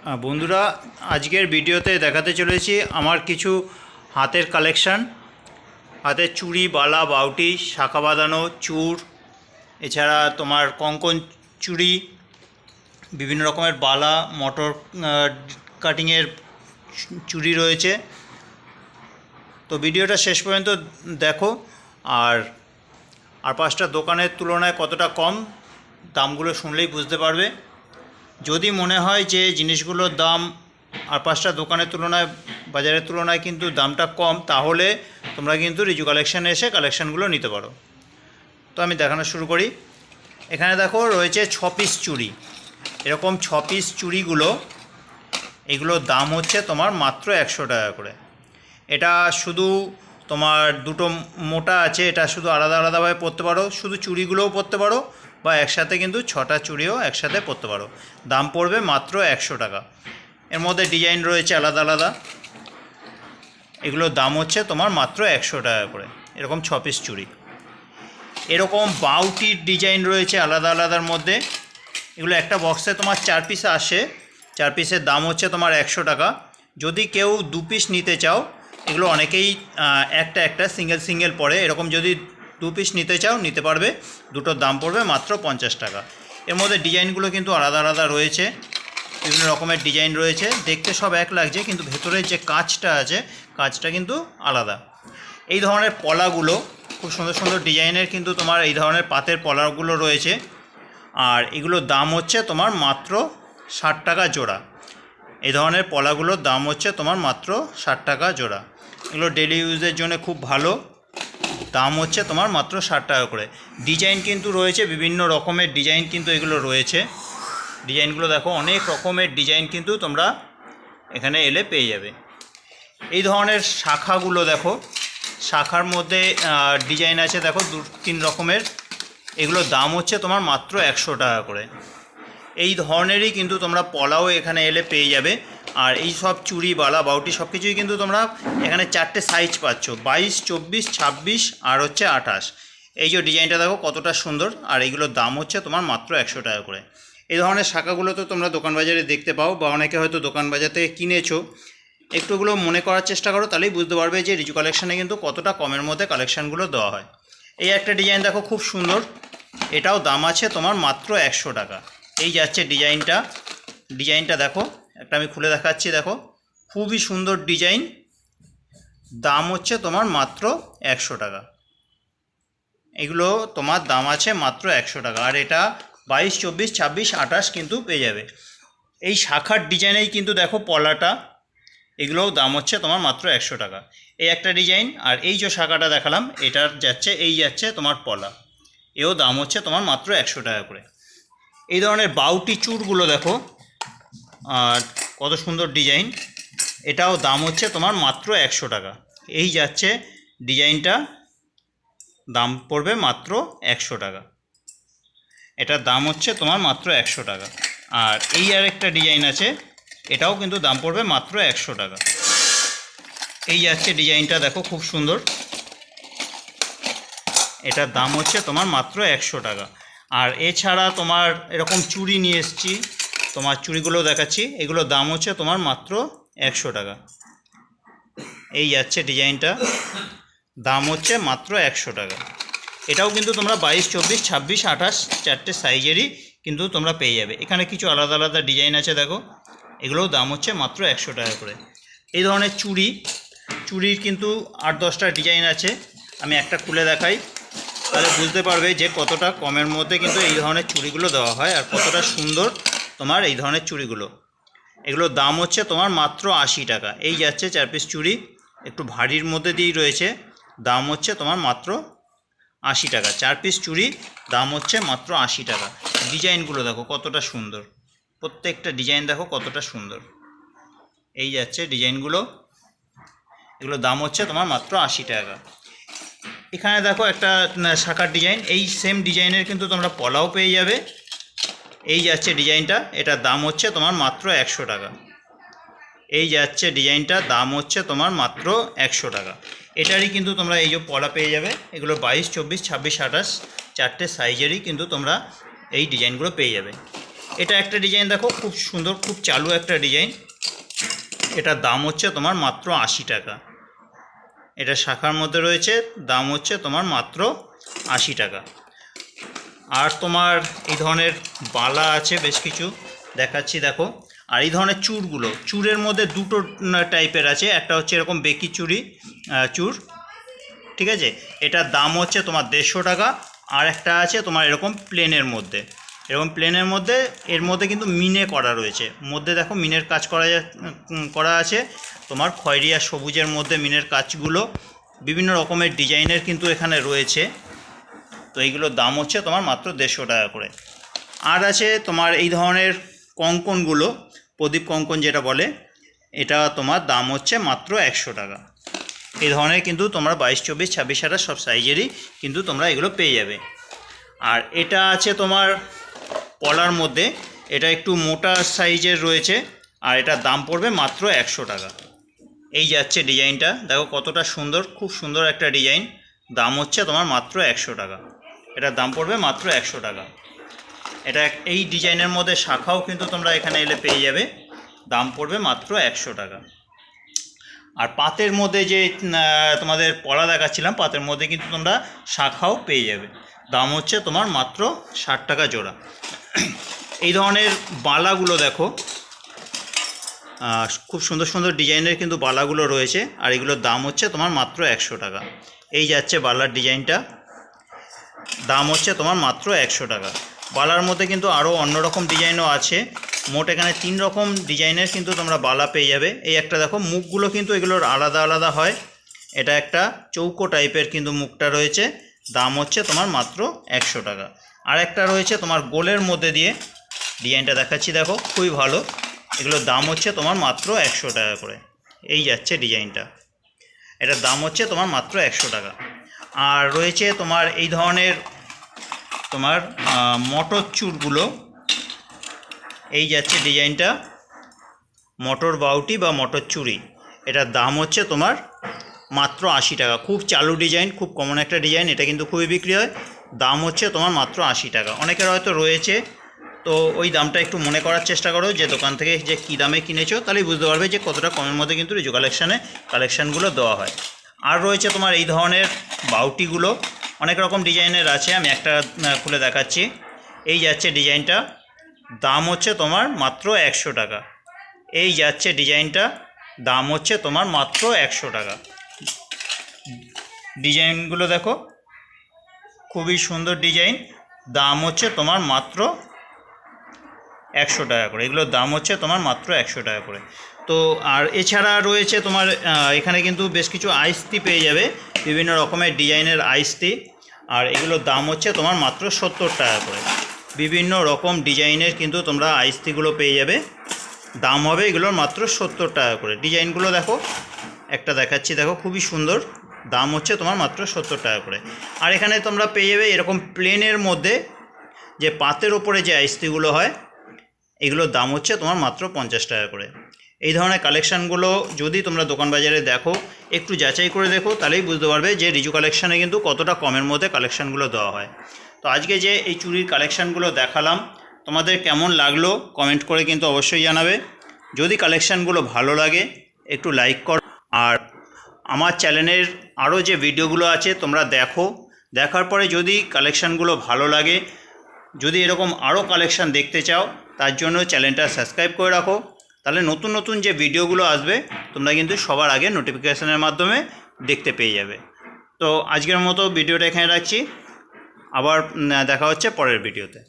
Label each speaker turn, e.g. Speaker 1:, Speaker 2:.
Speaker 1: বন্ধুরা, আজকের ভিডিওতে দেখাতে চলেছি আমার কিছু হাতের কালেকশান। হাতের চুড়ি, বালা, বাউটি, শাঁখা বাঁধানো, চূড়, এছাড়া তোমার কঙ্কন চুড়ি, বিভিন্ন রকমের বালা, মোটর কাটিংয়ের চুড়ি রয়েছে। তো ভিডিওটা শেষ পর্যন্ত দেখো। আর আর পাঁচটা দোকানের তুলনায় কতটা কম, দামগুলো শুনলেই বুঝতে পারবে। যদি মনে হয় যে জিনিসগুলোর দাম আর পাঁচটা দোকানের তুলনায়, বাজারের তুলনায় কিন্তু দামটা কম, তাহলে তোমরা কিন্তু রিজু কালেকশানে এসে কালেকশানগুলো নিতে পারো। তো আমি দেখানো শুরু করি। এখানে দেখো রয়েছে 6 পিস চুড়ি। এরকম 6 পিস চুড়িগুলো, এগুলোর দাম হচ্ছে তোমার মাত্র 100 টাকা করে। এটা শুধু তোমার দুটো মোটা আছে, এটা শুধু আলাদা আলাদাভাবে পরতে পারো, শুধু চুড়িগুলোও পরতে পারো, বা একসাথে কিন্তু 6টা চুড়িও একসাথে পরতে পারো। দাম পড়বে মাত্র 100 টাকা। এর মধ্যে ডিজাইন রয়েছে আলাদা আলাদা। এগুলোর দাম হচ্ছে তোমার মাত্র 100 টাকা করে, এরকম 6 পিস চুড়ি। এরকম বাউটির ডিজাইন রয়েছে আলাদা আলাদার মধ্যে। এগুলো একটা বক্সে তোমার 4 পিস আসে। 4 পিসের দাম হচ্ছে তোমার 100 টাকা। যদি কেউ 2 পিস নিতে চাও, এগুলো অনেকেই একটা একটা সিঙ্গেল পড়ে, এরকম যদি 2 পিস নিতে চাও নিতে পারবে। দুটোর দাম পড়বে মাত্র 50 টাকা। এর মধ্যে ডিজাইনগুলো কিন্তু আলাদা আলাদা রয়েছে, বিভিন্ন রকমের ডিজাইন রয়েছে। দেখতে সব এক লাগছে, কিন্তু ভেতরের যে কাজটা আছে, কাজটা কিন্তু আলাদা। এই ধরনের পলাগুলো খুব সুন্দর সুন্দর ডিজাইনের, কিন্তু তোমার এই ধরনের পাতের পলাগুলো রয়েছে। আর এগুলোর দাম হচ্ছে তোমার মাত্র 60 টাকা জোড়া। এই ধরনের পলাগুলোর দাম হচ্ছে তোমার মাত্র 60 টাকা জোড়া। এগুলো ডেলি ইউজের জন্য খুব ভালো। দাম হচ্ছে তোমার মাত্র 60 টাকা করে। ডিজাইন কিন্তু রয়েছে, বিভিন্ন রকমের ডিজাইন কিন্তু এগুলো রয়েছে। ডিজাইনগুলো দেখো, অনেক রকমের ডিজাইন কিন্তু তোমরা এখানে এলে পেয়ে যাবে। এই ধরনের শাখাগুলো দেখো, শাখার মধ্যে ডিজাইন আছে দেখো 2-3 রকমের। এগুলোর দাম হচ্ছে তোমার মাত্র 100 টাকা করে। এই ধরনেরই কিন্তু তোমরা পলাও এখানে এলে পেয়ে যাবে। আর এই সব চুড়ি, বালা, বাউটি সব কিছুই কিন্তু তোমরা এখানে 4টে সাইজ পাচ্ছ, 22, 24, 26 আর হচ্ছে 28। এই যে ডিজাইনটা দেখো কতটা সুন্দর। আর এইগুলোর দাম হচ্ছে তোমার মাত্র 100 টাকা করে। এই ধরনের শাখাগুলো তো তোমরা দোকান বাজারে দেখতে পাও, বা অনেকে হয়তো দোকান বাজার থেকে কিনেছো। একটুগুলো মনে করার চেষ্টা করো, তাহলেই বুঝতে পারবে যে রিজু কালেকশানে কিন্তু কতটা কমের মধ্যে কালেকশানগুলো দেওয়া হয়। এই একটা ডিজাইন দেখো, খুব সুন্দর। এটাও দাম আছে তোমার মাত্র 100 টাকা। এই যাচ্ছে ডিজাইনটা দেখো, একটা আমি খুলে দেখাচ্ছি। দেখো, খুবই সুন্দর ডিজাইন। দাম হচ্ছে তোমার মাত্র 100 টাকা। এগুলো তোমার দাম আছে মাত্র 100 টাকা। আর এটা 22, 24, 26, 28 কিন্তু পেয়ে যাবে। এই শাখার ডিজাইনেই কিন্তু দেখো পলাটা, এগুলোও দাম হচ্ছে তোমার মাত্র 100 টাকা। এই একটা ডিজাইন। আর এই যে শাখাটা দেখালাম, এটার যাচ্ছে তোমার পলা, এও দাম হচ্ছে তোমার মাত্র 100 টাকা করে। এই ধরনের বাউটি চূড়গুলো দেখো, আর কত সুন্দর ডিজাইন। এটাও দাম হচ্ছে তোমার মাত্র 100 টাকা। এই যাচ্ছে ডিজাইনটা, দাম পড়বে মাত্র 100 টাকা। এটার দাম হচ্ছে তোমার মাত্র 100 টাকা। আর এই আরেকটা ডিজাইন আছে, এটাও কিন্তু দাম পড়বে মাত্র 100 টাকা। এই যাচ্ছে ডিজাইনটা দেখো, খুব সুন্দর। এটার দাম হচ্ছে তোমার মাত্র 100 টাকা। আর এছাড়া তোমার এরকম চুড়ি নিয়ে এসেছি, তোমার চুড়িগুলো দেখাচ্ছি। এগুলোর দাম হচ্ছে তোমার মাত্র 100 টাকা। এই যাচ্ছে ডিজাইনটা, দাম হচ্ছে মাত্র 100 টাকা। এটাও কিন্তু তোমরা 22, 24, 26, 28 4টে সাইজেরই কিন্তু তোমরা পেয়ে যাবে। এখানে কিছু আলাদা আলাদা ডিজাইন আছে দেখো, এগুলোও দাম হচ্ছে মাত্র 100 টাকা করে। এই ধরনের চুড়ির কিন্তু 8-10টা ডিজাইন আছে। আমি একটা খুলে দেখাই, তাহলে বুঝতে পারবে যে কতটা কমের মধ্যে কিন্তু এই ধরনের চুড়িগুলো দেওয়া হয়, আর কতটা সুন্দর তোমার এই ধরনের চুড়িগুলো। এগুলোর দাম হচ্ছে তোমার মাত্র 80 টাকা। এই যাচ্ছে 4 পিস চুড়ি, একটু ভারীর মধ্যে দিয়েই রয়েছে। দাম হচ্ছে তোমার মাত্র 80 টাকা। 4 পিস চুড়ি, দাম হচ্ছে মাত্র 80 টাকা। ডিজাইনগুলো দেখো কতটা সুন্দর, প্রত্যেকটা ডিজাইন দেখো কতটা সুন্দর। এই যাচ্ছে ডিজাইনগুলো, এগুলোর দাম হচ্ছে তোমার মাত্র 80 টাকা। এখানে দেখো একটা শাখার ডিজাইন, এই সেম ডিজাইনের কিন্তু তোমরা পলাও পেয়ে যাবে। এই যাচ্ছে ডিজাইনটা, এটার দাম হচ্ছে তোমার মাত্র 100 টাকা। এই যাচ্ছে ডিজাইনটা, দাম হচ্ছে তোমার মাত্র 100 টাকা। এটারই কিন্তু তোমরা এই যে পলা পেয়ে যাবে। এগুলো 22, 24, 26, 28 4টে সাইজেরই কিন্তু তোমরা এই ডিজাইনগুলো পেয়ে যাবে। এটা একটা ডিজাইন দেখো, খুব সুন্দর, খুব চালু একটা ডিজাইন। এটার দাম হচ্ছে তোমার মাত্র 80 টাকা। এটা শাখার মধ্যে রয়েছে, দাম হচ্ছে তোমার মাত্র 80 টাকা। আর তোমার এই ধরনের বালা আছে বেশ কিছু, দেখাচ্ছি দেখো। আর এই ধরনের চূড়গুলো, চূড়ের মধ্যে দুটো টাইপের আছে, একটা হচ্ছে এরকম বেকি চূড়, ঠিক আছে, এটার দাম হচ্ছে তোমার 150 টাকা। আর একটা আছে তোমার এরকম প্লেনের মধ্যে, এরকম প্লেনের মধ্যে, এর মধ্যে কিন্তু মিনে করা রয়েছে, মধ্যে দেখো মিনের কাজ করা আছে তোমার খয়েরি আর সবুজের মধ্যে মিনের কাজগুলো, বিভিন্ন রকমের ডিজাইনের কিন্তু এখানে রয়েছে। তো এইগুলোর দাম হচ্ছে তোমার মাত্র 150 টাকা করে। আর আছে তোমার এই ধরনের কঙ্কনগুলো, প্রদীপ কঙ্কন যেটা বলে, এটা তোমার দাম হচ্ছে মাত্র 100 টাকা। এই ধরনের কিন্তু তোমরা 22, 24, 26, 28 সব সাইজেরই কিন্তু তোমরা এগুলো পেয়ে যাবে। আর এটা আছে তোমার পলার মধ্যে, এটা একটু মোটা সাইজের রয়েছে, আর এটার দাম পড়বে মাত্র 100 টাকা। এই যাচ্ছে ডিজাইনটা, দেখো কতটা সুন্দর, খুব সুন্দর একটা ডিজাইন, দাম হচ্ছে তোমার মাত্র 100 টাকা। এটার দাম পড়বে মাত্র 100 টাকা। এটা এই ডিজাইনের মধ্যে শাখাও কিন্তু তোমরা এখানে এলে পেয়ে যাবে, দাম পড়বে মাত্র 100 টাকা। আর পাতের মধ্যে যে তোমাদের পলা দেখাচ্ছিলাম, পাতের মধ্যে কিন্তু তোমরা শাখাও পেয়ে যাবে, দাম হচ্ছে তোমার মাত্র 60 টাকা জোড়া। এই ধরনের বালাগুলো দেখো, খুব সুন্দর সুন্দর ডিজাইনের কিন্তু বালাগুলো রয়েছে, আর এগুলোর দাম হচ্ছে তোমার মাত্র 100 টাকা। এই যাচ্ছে বালার ডিজাইনটা, দাম হচ্ছে তোমার মাত্র 100 টাকা। বালার মধ্যে কিন্তু আরও অন্যরকম ডিজাইনও আছে, মোট এখানে 3 রকম ডিজাইনের কিন্তু তোমরা বালা পেয়ে যাবে। এই একটা দেখো, মুখগুলো কিন্তু এগুলোর আলাদা আলাদা হয়, এটা একটা চৌকো টাইপের কিন্তু মুখটা রয়েছে, দাম হচ্ছে তোমার মাত্র 100 টাকা। আর একটা রয়েছে তোমার গোলের মধ্যে দিয়ে, ডিজাইনটা দেখাচ্ছি দেখো, খুবই ভালো, এগুলোর দাম হচ্ছে তোমার মাত্র 100 টাকা করে। এই যাচ্ছে ডিজাইনটা, এটার দাম হচ্ছে তোমার মাত্র 100 টাকা। আর রয়েছে তোমার এই ধরনের তোমার মটর চূড়গুলো, এই যাচ্ছে ডিজাইনটা, মটর বাউটি বা মটর চুড়ি, এটার দাম হচ্ছে তোমার মাত্র 80 টাকা। খুব চালু ডিজাইন, খুব কমন একটা ডিজাইন, এটা কিন্তু খুবই বিক্রি হয়, দাম হচ্ছে তোমার মাত্র 80 টাকা। অনেকের হয়তো রয়েছে, তো ওই দামটা একটু মনে করার চেষ্টা করো যে দোকান থেকে যে কী দামে কিনেছো, তাহলেই বুঝতে পারবে যে কতটা কমের মধ্যে কিন্তু রিজু কালেকশানগুলো দেওয়া হয়। আর রয়েছে তোমার এই ধরনের বাউটিগুলো, অনেক রকম ডিজাইনের আছে, আমি একটা খুলে দেখাচ্ছি। এই যাচ্ছে ডিজাইনটা, দাম হচ্ছে তোমার মাত্র 100 টাকা। এই যাচ্ছে ডিজাইনটা, দাম হচ্ছে তোমার মাত্র 100 টাকা। ডিজাইনগুলো দেখো, খুবই সুন্দর ডিজাইন, দাম হচ্ছে তোমার মাত্র 100 টাকা করে। এগুলোর দাম হচ্ছে তোমার মাত্র 100 টাকা করে। তো আর এছাড়া রয়েছে তোমার এখানে কিন্তু বেশ কিছু আইস্তি পেয়ে যাবে, বিভিন্ন রকমের ডিজাইনের আইস্তি, আর এগুলোর দাম হচ্ছে তোমার মাত্র 70 টাকা করে। বিভিন্ন রকম ডিজাইনের কিন্তু তোমরা আইস্তিগুলো পেয়ে যাবে, দাম হবে এগুলোর মাত্র 70 টাকা করে। ডিজাইনগুলো দেখো, একটা দেখাচ্ছি দেখো, খুবই সুন্দর, দাম হচ্ছে তোমার মাত্র 70 টাকা করে। আর এখানে তোমরা পেয়ে যাবে এরকম প্লেনের মধ্যে যে পাতের ওপরে যে আইস্তিগুলো হয়, এগুলোর দাম হচ্ছে তোমার মাত্র 50 টাকা করে। এই ধরনের কালেকশানগুলো যদি তোমরা দোকান বাজারে দেখো, একটু যাচাই করে দেখো, তাহলেই বুঝতে পারবে যে রিজু কালেকশানে কিন্তু কতটা কমের মধ্যে কালেকশানগুলো দেওয়া হয়। তো আজকে যে এই চুড়ির কালেকশানগুলো দেখালাম, তোমাদের কেমন লাগলো কমেন্ট করে কিন্তু অবশ্যই জানাবে। যদি কালেকশানগুলো ভালো লাগে একটু লাইক করো, আর আমার চ্যানেলের আরও যে ভিডিওগুলো আছে তোমরা দেখো, দেখার পরে যদি কালেকশানগুলো ভালো লাগে, যদি এরকম আরও কালেকশান দেখতে চাও, তার জন্য চ্যানেলটা সাবস্ক্রাইব করে রাখো, তাহলে নতুন নতুন যে ভিডিওগুলো আসবে তোমরা কিন্তু সবার আগে নোটিফিকেশানের মাধ্যমে দেখতে পেয়ে যাবে। তো আজকের মতো ভিডিওটা এখানে রাখছি, আবার দেখা হচ্ছে পরের ভিডিওতে।